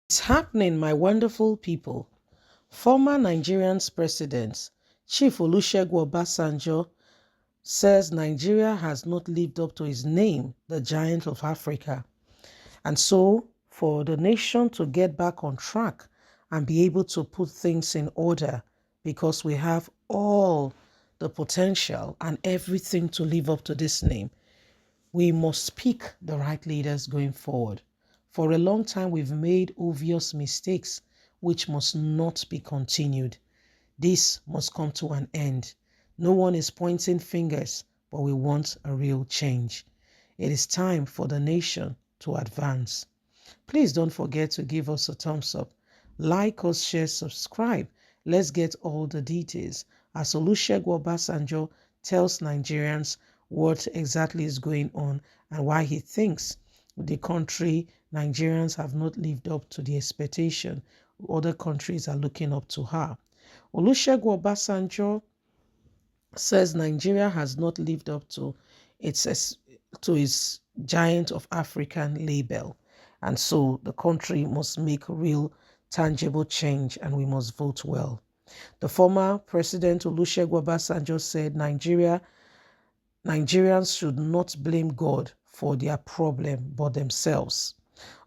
It's happening, my wonderful people. Former Nigerian's president, Chief Olusegun Obasanjo, says Nigeria has not lived up to his name, the giant of Africa. And so, for the nation to get back on track and be able to put things in order, because we have all the potential and everything to live up to this name, we must pick the right leaders going forward. For a long time, we've made obvious mistakes which must not be continued. This must come to an end. No one is pointing fingers, but we want a real change. It is time for the nation to advance. Please don't forget to give us a thumbs up. Like us, share, subscribe. Let's get all the details. As Olusegun Obasanjo tells Nigerians what exactly is going on and why he thinks the country, Nigerians have not lived up to the expectation other countries are looking up to her. Olusegun Obasanjo says Nigeria has not lived up to its giant of African label. And so the country must make real tangible change and we must vote well. The former President Olusegun Obasanjo said Nigerians should not blame God for their problem but themselves.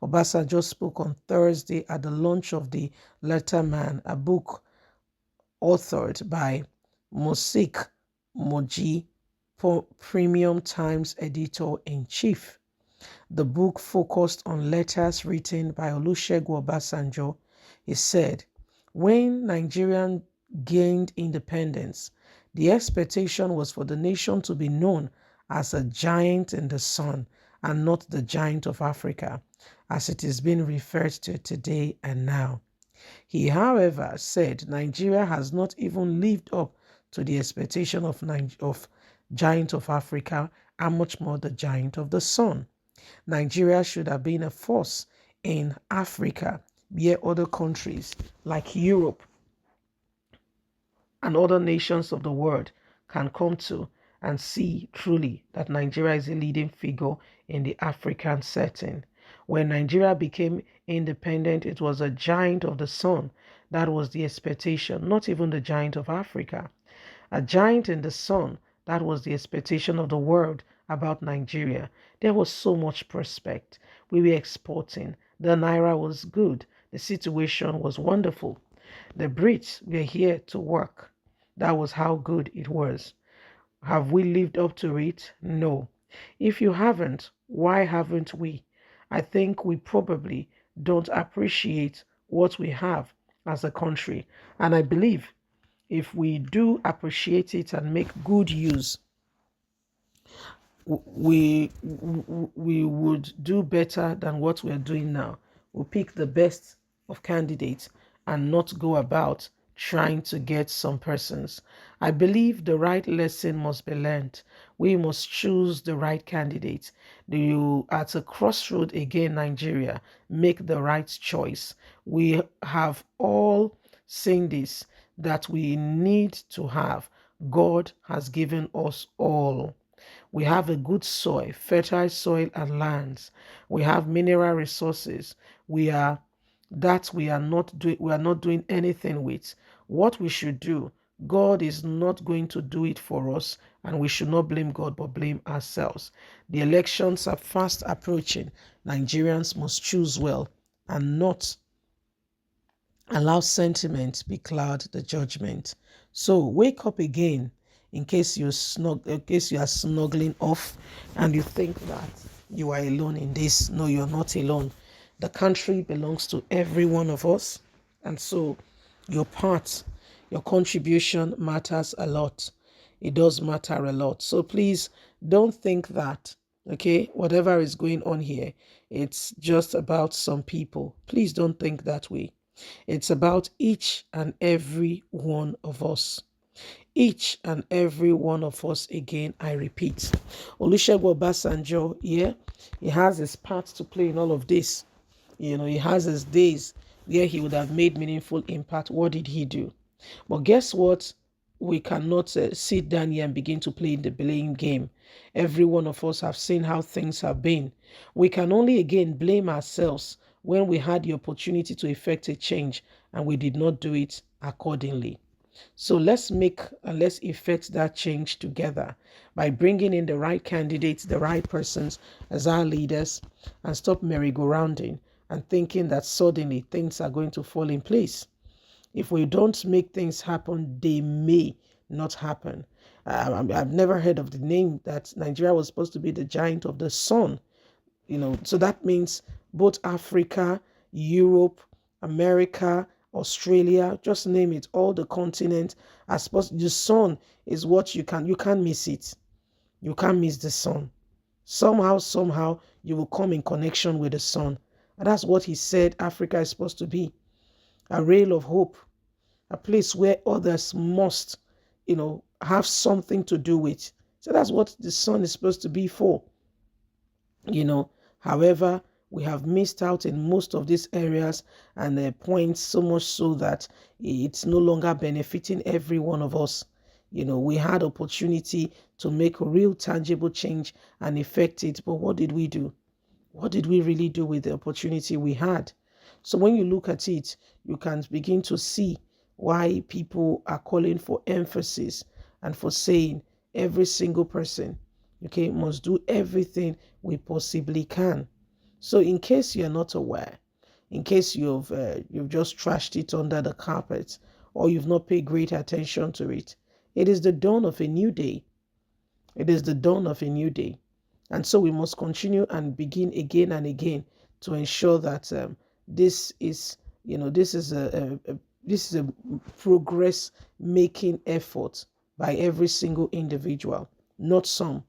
Obasanjo spoke on Thursday at the launch of The Letterman, a book authored by Mosik Moji, Premium Times editor-in-chief. The book focused on letters written by Olusegun Obasanjo. He said, when Nigeria gained independence, the expectation was for the nation to be known as a giant in the sun and not the giant of Africa, as it is being referred to today and now. He, however, said Nigeria has not even lived up to the expectation of giant of Africa and much more the giant of the sun. Nigeria should have been a force in Africa where other countries like Europe and other nations of the world can come to and see truly that Nigeria is a leading figure in the African setting. When Nigeria became independent, it was a giant of the sun. That was the expectation, not even the giant of Africa. A giant in the sun, that was the expectation of the world about Nigeria. There was so much prospect. We were exporting. The Naira was good. The situation was wonderful. The Brits were here to work. That was how good it was. Have we lived up to it? No. If you haven't, why haven't we? I think we probably don't appreciate what we have as a country. And I believe if we do appreciate it and make good use, we would do better than what we're doing now. We'll pick the best of candidates and not go about trying to get some persons. I believe the right lesson must be learned. We must choose the right candidate. You at a crossroad again, Nigeria, make the right choice. We have all seen this, that we need to have. God has given us all. We have a good soil, fertile soil and lands. We have mineral resources. We are not doing anything with. What we should do, God is not going to do it for us, and we should not blame God but blame ourselves. The elections are fast approaching. Nigerians must choose well and not allow sentiment becloud the judgment. So wake up again in case you are snuggling off and you think that you are alone in this. No, you're not alone. The country belongs to every one of us. And so your part, your contribution matters a lot. It does matter a lot. So please don't think that, okay, whatever is going on here, it's just about some people. Please don't think that way. It's about each and every one of us. Each and every one of us, again, I repeat. Olusegun Obasanjo, yeah, he has his part to play in all of this. You know, he has his days where he would have made meaningful impact. What did he do? But guess what? We cannot sit down here and begin to play the blame game. Every one of us have seen how things have been. We can only again blame ourselves when we had the opportunity to effect a change and we did not do it accordingly. So let's make and let's effect that change together by bringing in the right candidates, the right persons as our leaders, and stop merry-go-rounding and thinking that suddenly things are going to fall in place. If we don't make things happen, they may not happen. I've never heard of the name that Nigeria was supposed to be the giant of the sun. So that means both Africa, Europe, America, Australia, just name it, all the continents are supposed. The sun is what you can't miss it. You can't miss the sun. Somehow you will come in connection with the sun. And that's what he said Africa is supposed to be. A rail of hope, a place where others must, have something to do with. So that's what the sun is supposed to be for. However, we have missed out in most of these areas and points, so much so that it's no longer benefiting every one of us. We had opportunity to make a real tangible change and effect it, but what did we do? What did we really do with the opportunity we had? So when you look at it, you can begin to see why people are calling for emphasis and for saying every single person, okay, must do everything we possibly can. So in case you're not aware, in case you've just trashed it under the carpet or you've not paid great attention to it, it is the dawn of a new day. It is the dawn of a new day. And so we must continue and begin again and again to ensure that this is, this is a progress making effort by every single individual, not some.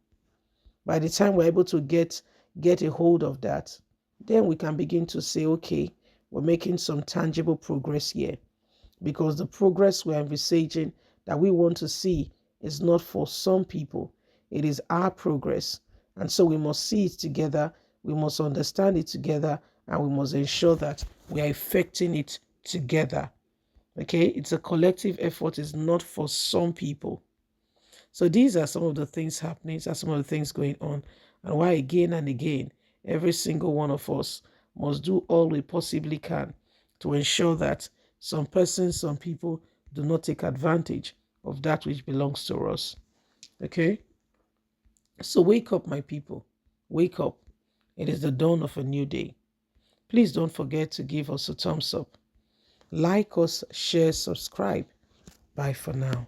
By the time we're able to get a hold of that, then we can begin to say, okay, we're making some tangible progress here. Because the progress we're envisaging that we want to see is not for some people. It is our progress. And so we must see it together, we must understand it together, and we must ensure that we are effecting it together. Okay, it's a collective effort, it's not for some people. So these are some of the things happening, these are some of the things going on, and why again and again, every single one of us must do all we possibly can to ensure that some persons, some people do not take advantage of that which belongs to us. Okay? So wake up, my people. Wake up. It is the dawn of a new day. Please don't forget to give us a thumbs up. Like us, share, subscribe. Bye for now.